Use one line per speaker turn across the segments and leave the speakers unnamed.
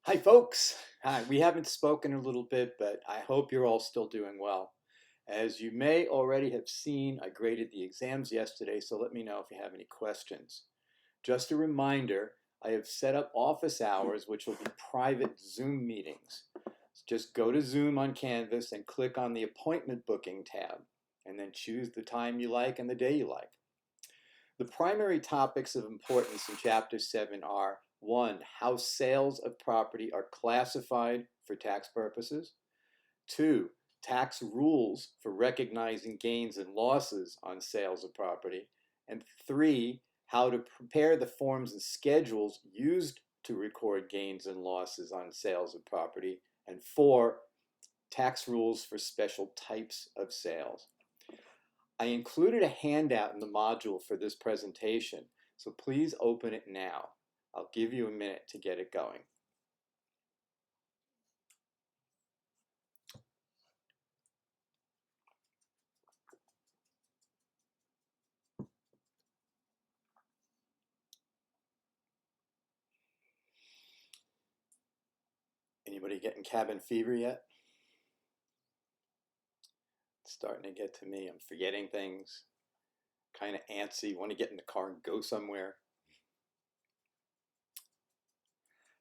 Hi, folks. Hi. We haven't spoken a little bit, but I hope you're all still doing well. As you may already have seen, I graded the exams yesterday, so let me know if you have any questions. Just a reminder, I have set up office hours, which will be private Zoom meetings. Just go to Zoom on Canvas and click on the appointment booking tab, and then choose the time you like and the day you like. The primary topics of importance in Chapter 7 are: 1. How sales of property are classified for tax purposes. 2. Tax rules for recognizing gains and losses on sales of property. And 3. How to prepare the forms and schedules used to record gains and losses on sales of property. And 4. Tax rules for special types of sales. I included a handout in the module for this presentation, so please open it now. I'll give you a minute to get it going. Anybody getting cabin fever yet? It's starting to get to me. I'm forgetting things, kind of antsy, want to get in the car and go somewhere.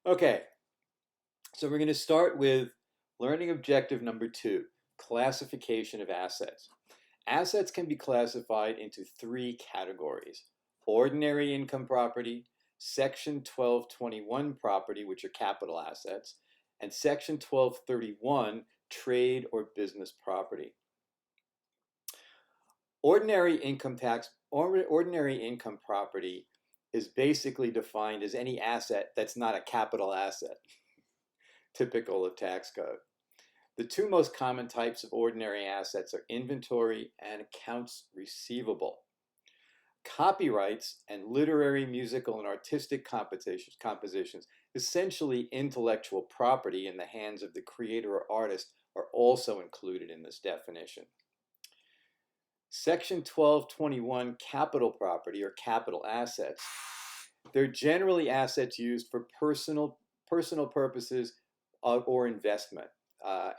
Okay, so we're going to start with learning objective number 2, classification of assets. Assets can be classified into 3 categories: ordinary income property, Section 1221 property, which are capital assets, and Section 1231 trade or business property. Ordinary income property is basically defined as any asset that's not a capital asset, typical of tax code. The 2 most common types of ordinary assets are inventory and accounts receivable. Copyrights and literary, musical, and artistic compositions, essentially intellectual property in the hands of the creator or artist, are also included in this definition. Section 1221 capital property or capital assets, they're generally assets used for personal purposes or investment.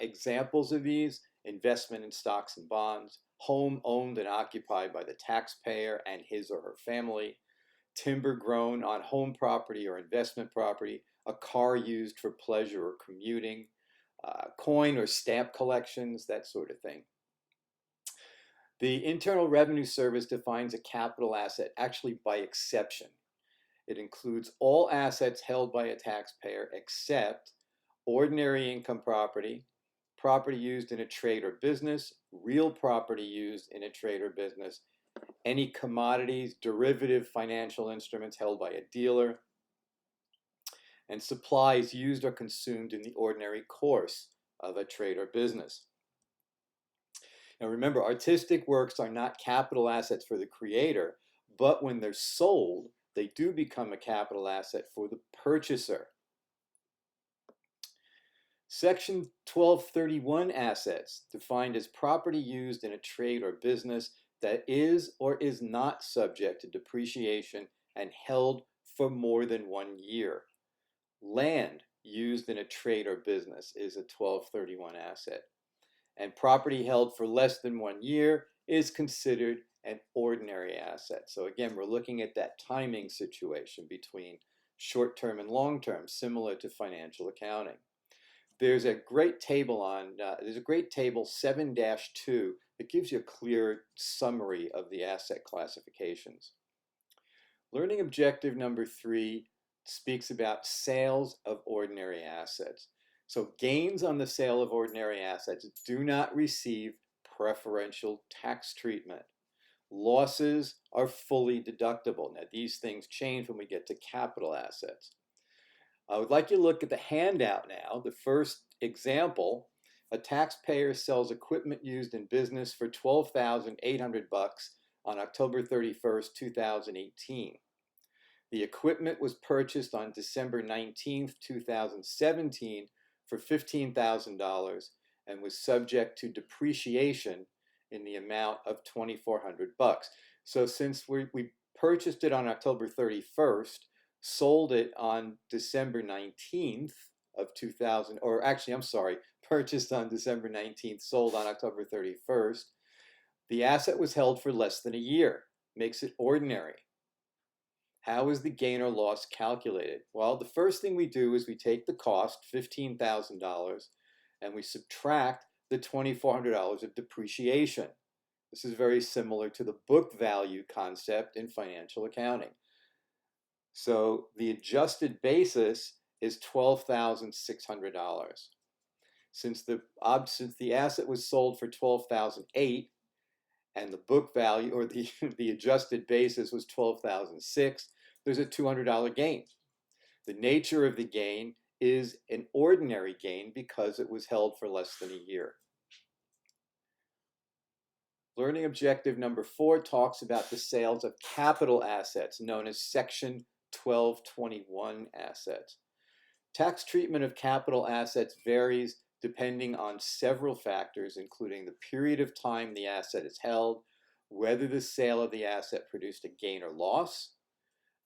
Examples of these: investment in stocks and bonds, home owned and occupied by the taxpayer and his or her family, timber grown on home property or investment property, a car used for pleasure or commuting, coin or stamp collections, that sort of thing. The Internal Revenue Service defines a capital asset actually by exception. It includes all assets held by a taxpayer except ordinary income property, property used in a trade or business, real property used in a trade or business, any commodities, derivative financial instruments held by a dealer, and supplies used or consumed in the ordinary course of a trade or business. Now remember, artistic works are not capital assets for the creator, but when they're sold, they do become a capital asset for the purchaser. Section 1231 assets, defined as property used in a trade or business that is or is not subject to depreciation and held for more than 1 year. Land used in a trade or business is a 1231 asset, and property held for less than 1 year is considered an ordinary asset. So again, we're looking at that timing situation between short-term and long-term, similar to financial accounting. There's a great table 7-2 that gives you a clear summary of the asset classifications. Learning objective number 3 speaks about sales of ordinary assets. So gains on the sale of ordinary assets do not receive preferential tax treatment. Losses are fully deductible. Now these things change when we get to capital assets. I would like you to look at the handout now. The first example: a taxpayer sells equipment used in business for $12,800 on October 31st, 2018. The equipment was purchased on December 19th, 2017 for $15,000 and was subject to depreciation in the amount of $2,400. So since we purchased it on October 31st, sold it on December 19th of 2000, or actually, I'm sorry, purchased on December 19th, sold on October 31st, the asset was held for less than a year. Makes it ordinary. How is the gain or loss calculated? Well, the first thing we do is we take the cost, $15,000, and we subtract the $2,400 of depreciation. This is very similar to the book value concept in financial accounting. So the adjusted basis is $12,600. Since the asset was sold for $12,008 and the book value or the adjusted basis was $12,006, there's a $200 gain. The nature of the gain is an ordinary gain because it was held for less than a year. Learning objective number 4 talks about the sales of capital assets known as Section 1221 assets. Tax treatment of capital assets varies depending on several factors, including the period of time the asset is held, whether the sale of the asset produced a gain or loss,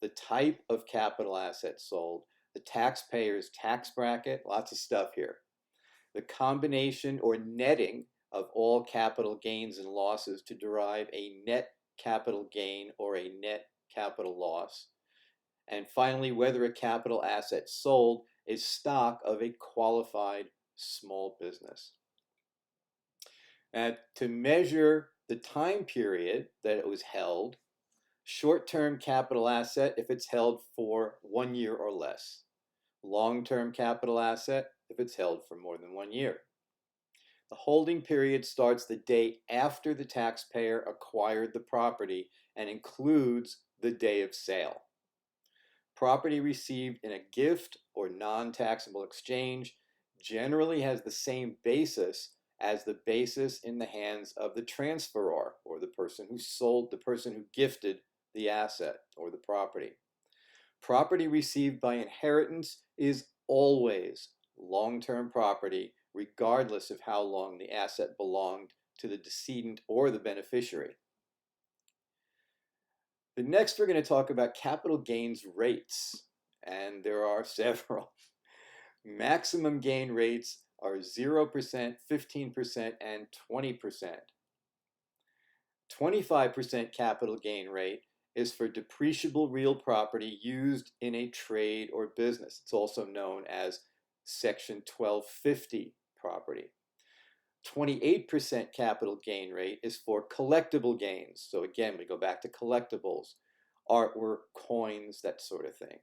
the type of capital asset sold, the taxpayer's tax bracket, lots of stuff here, the combination or netting of all capital gains and losses to derive a net capital gain or a net capital loss, and finally, whether a capital asset sold is stock of a qualified small business. And to measure the time period that it was held, short-term capital asset if it's held for 1 year or less. Long-term capital asset if it's held for more than 1 year. The holding period starts the day after the taxpayer acquired the property and includes the day of sale. Property received in a gift or non-taxable exchange generally has the same basis as the basis in the hands of the transferor, or the person who sold, the person who gifted the asset or the property. Property received by inheritance is always long-term property, regardless of how long the asset belonged to the decedent or the beneficiary. The next, we're going to talk about capital gains rates, and there are several. Maximum gain rates are 0%, 15%, and 20%. 25% capital gain rate is for depreciable real property used in a trade or business. It's also known as Section 1250 property. 28% capital gain rate is for collectible gains. So again, we go back to collectibles, artwork, coins, that sort of thing.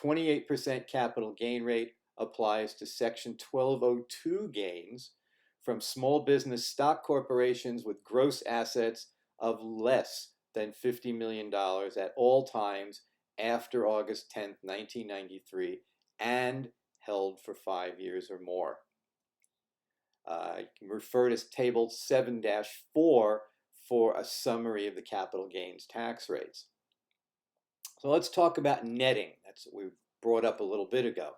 28% capital gain rate applies to Section 1202 gains from small business stock corporations with gross assets of less than $50 million at all times after August 10th, 1993, and held for 5 years or more. You can refer to Table 7-4 for a summary of the capital gains tax rates. So let's talk about netting. That's what we brought up a little bit ago.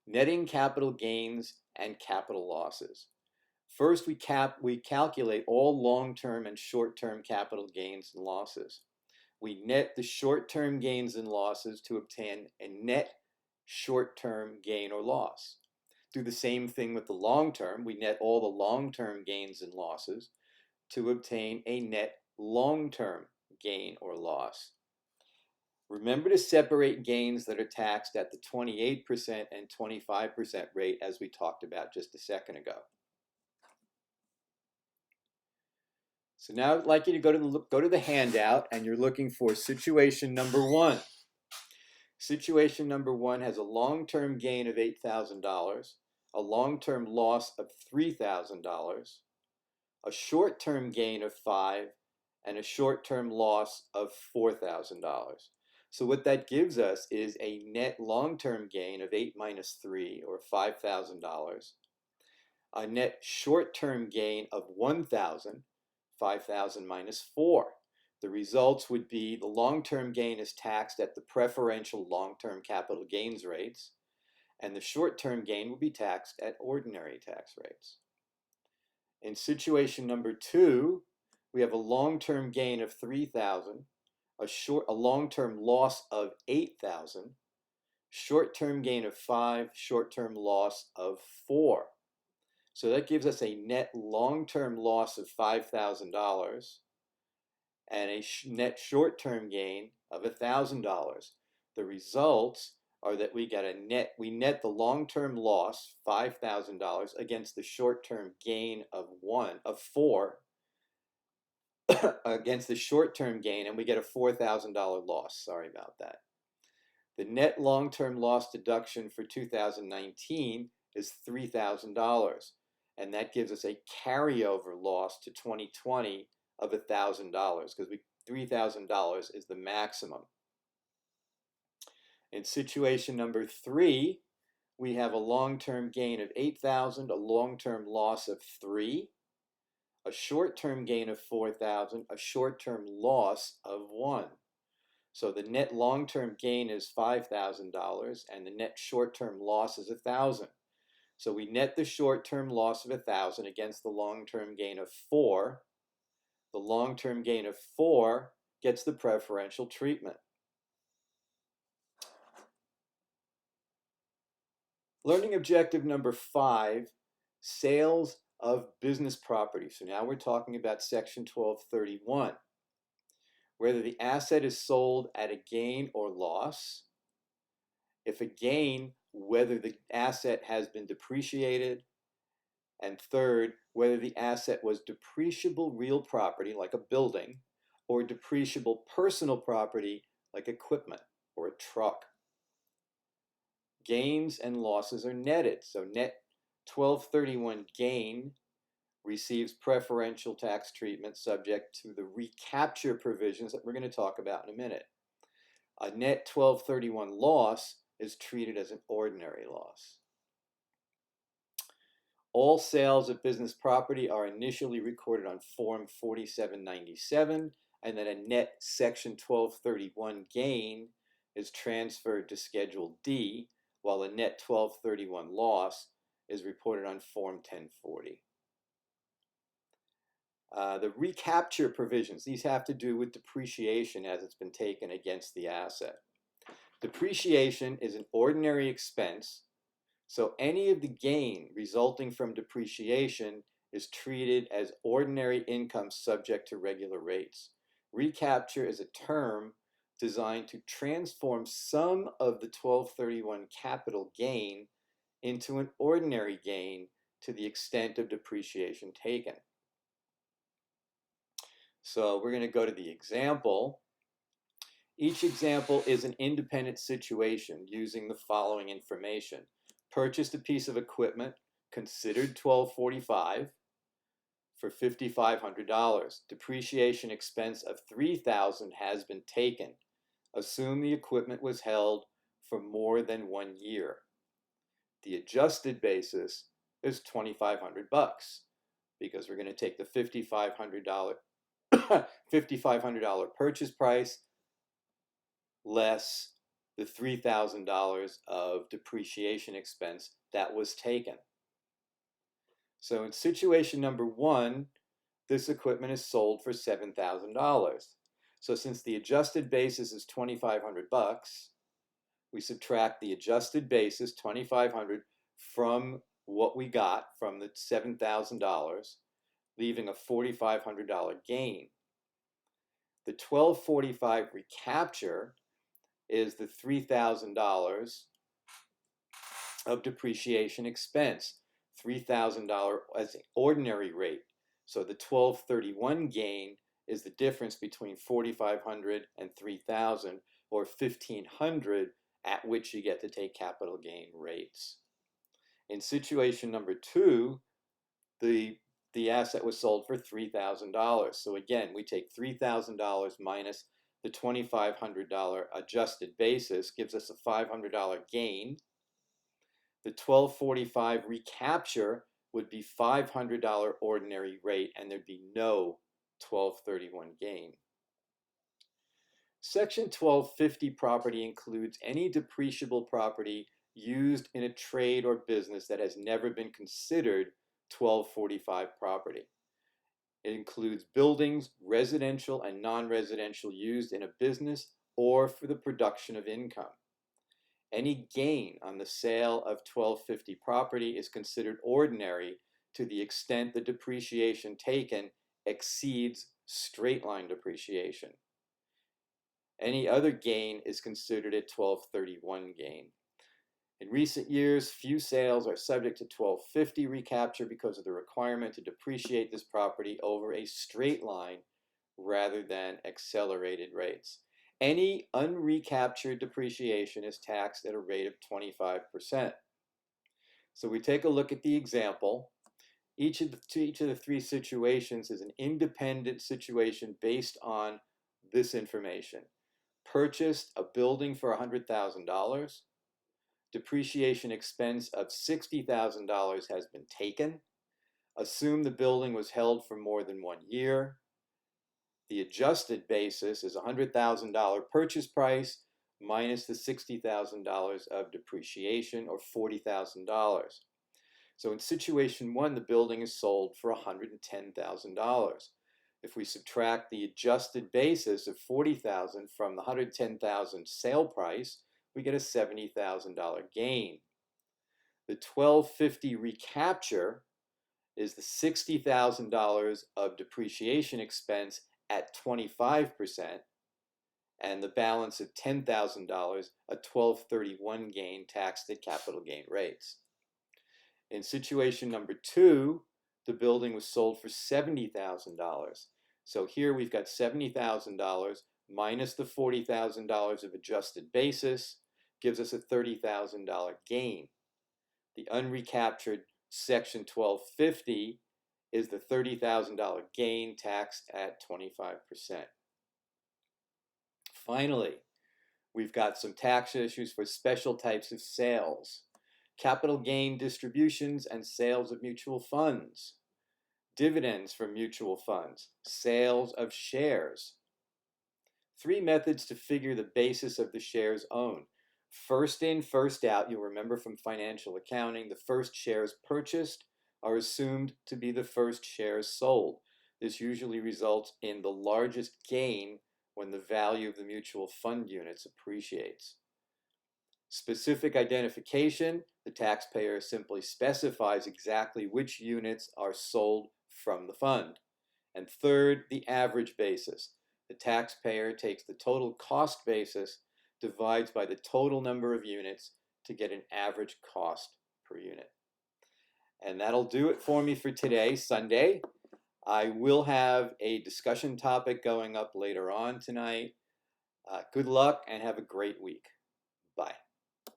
Netting capital gains and capital losses. First, we calculate all long-term and short-term capital gains and losses. We net the short-term gains and losses to obtain a net short-term gain or loss. Do the same thing with the long-term. We net all the long-term gains and losses to obtain a net long-term gain or loss. Remember to separate gains that are taxed at the 28% and 25% rate, as we talked about just a second ago. So now I'd like you to go to the handout, and you're looking for situation number 1. Situation number 1 has a long-term gain of $8,000, a long-term loss of $3,000, a short-term gain of $5,000, and a short-term loss of $4,000. So what that gives us is a net long-term gain of 8 minus 3, or $5,000, a net short-term gain of 1,000, 5,000 minus 4. The results would be the long-term gain is taxed at the preferential long-term capital gains rates, and the short-term gain will be taxed at ordinary tax rates. In situation number 2, we have a long-term gain of 3,000, a long-term loss of 8,000, short-term gain of 5, short-term loss of 4. So that gives us a net long-term loss of $5,000 and a net short-term gain of $1,000. The results are that we net the long-term loss, $5,000, against the short-term gain of 4, against the short-term gain, and we get a $4,000 loss. Sorry about that. The net long-term loss deduction for 2019 is $3,000, and that gives us a carryover loss to 2020 of $1,000, because $3,000 is the maximum. In situation number 3, we have a long-term gain of $8,000, a long-term loss of $3,000, a short-term gain of $4,000, a short-term loss of $1,000. So the net long-term gain is $5,000 and the net short-term loss is $1,000. So we net the short-term loss of $1,000 against the long-term gain of 4. The long-term gain of 4 gets the preferential treatment. Learning objective number 5, sales of business property. So now we're talking about section 1231. Whether the asset is sold at a gain or loss. If a gain, whether the asset has been depreciated. And third, whether the asset was depreciable real property, like a building, or depreciable personal property, like equipment or a truck. Gains and losses are netted. So net 1231 gain receives preferential tax treatment subject to the recapture provisions that we're going to talk about in a minute. A net 1231 loss is treated as an ordinary loss. All sales of business property are initially recorded on Form 4797, and then a net Section 1231 gain is transferred to Schedule D, while a net 1231 loss is reported on Form 1040. The recapture provisions, these have to do with depreciation as it's been taken against the asset. Depreciation is an ordinary expense, so any of the gain resulting from depreciation is treated as ordinary income subject to regular rates. Recapture is a term designed to transform some of the 1231 capital gain into an ordinary gain to the extent of depreciation taken. So we're going to go to the example. Each example is an independent situation using the following information. Purchased a piece of equipment considered 1245 for $5,500. Depreciation expense of $3,000 has been taken. Assume the equipment was held for more than 1 year. The adjusted basis is $2,500 because we're going to take the $5,500 purchase price less the $3,000 of depreciation expense that was taken. So in situation number 1, this equipment is sold for $7,000. So since the adjusted basis is $2,500, we subtract the adjusted basis, $2,500, from what we got from the $7,000, leaving a $4,500 gain. The 1245 recapture is the $3,000 of depreciation expense, $3,000 as an ordinary rate. So the 1231 gain is the difference between 4,500 and 3,000, or 1,500, at which you get to take capital gain rates. In situation number 2, the asset was sold for $3,000. So again, we take $3,000 minus the $2,500 adjusted basis, gives us a $500 gain. The 1245 recapture would be $500 ordinary rate, and there'd be no 1231 gain. Section 1250 property includes any depreciable property used in a trade or business that has never been considered 1245 property. It includes buildings, residential and non-residential, used in a business or for the production of income. Any gain on the sale of 1250 property is considered ordinary to the extent the depreciation taken exceeds straight-line depreciation. Any other gain is considered a 1231 gain. In recent years, few sales are subject to 1250 recapture because of the requirement to depreciate this property over a straight line rather than accelerated rates. Any unrecaptured depreciation is taxed at a rate of 25%. So we take a look at the example. Each of the three situations is an independent situation based on this information. Purchased a building for $100,000. Depreciation expense of $60,000 has been taken. Assume the building was held for more than 1 year. The adjusted basis is $100,000 purchase price minus the $60,000 of depreciation, or $40,000. So in situation one, the building is sold for $110,000. If we subtract the adjusted basis of $40,000 from the $110,000 sale price, we get a $70,000 gain. The 1250 recapture is the $60,000 of depreciation expense at 25%, and the balance of $10,000, a 1231 gain taxed at capital gain rates. In situation number two, the building was sold for $70,000. So here we've got $70,000 minus the $40,000 of adjusted basis gives us a $30,000 gain. The unrecaptured section 1250 is the $30,000 gain taxed at 25%. Finally, we've got some tax issues for special types of sales: capital gain distributions and sales of mutual funds, dividends from mutual funds, sales of shares. Three methods to figure the basis of the shares owned. First in, first out. You'll remember from financial accounting, the first shares purchased are assumed to be the first shares sold. This usually results in the largest gain when the value of the mutual fund units appreciates. Specific identification: the taxpayer simply specifies exactly which units are sold from the fund. And third, the average basis. The taxpayer takes the total cost basis, divides by the total number of units to get an average cost per unit. And that'll do it for me for today, Sunday. I will have a discussion topic going up later on tonight. Good luck and have a great week. Bye.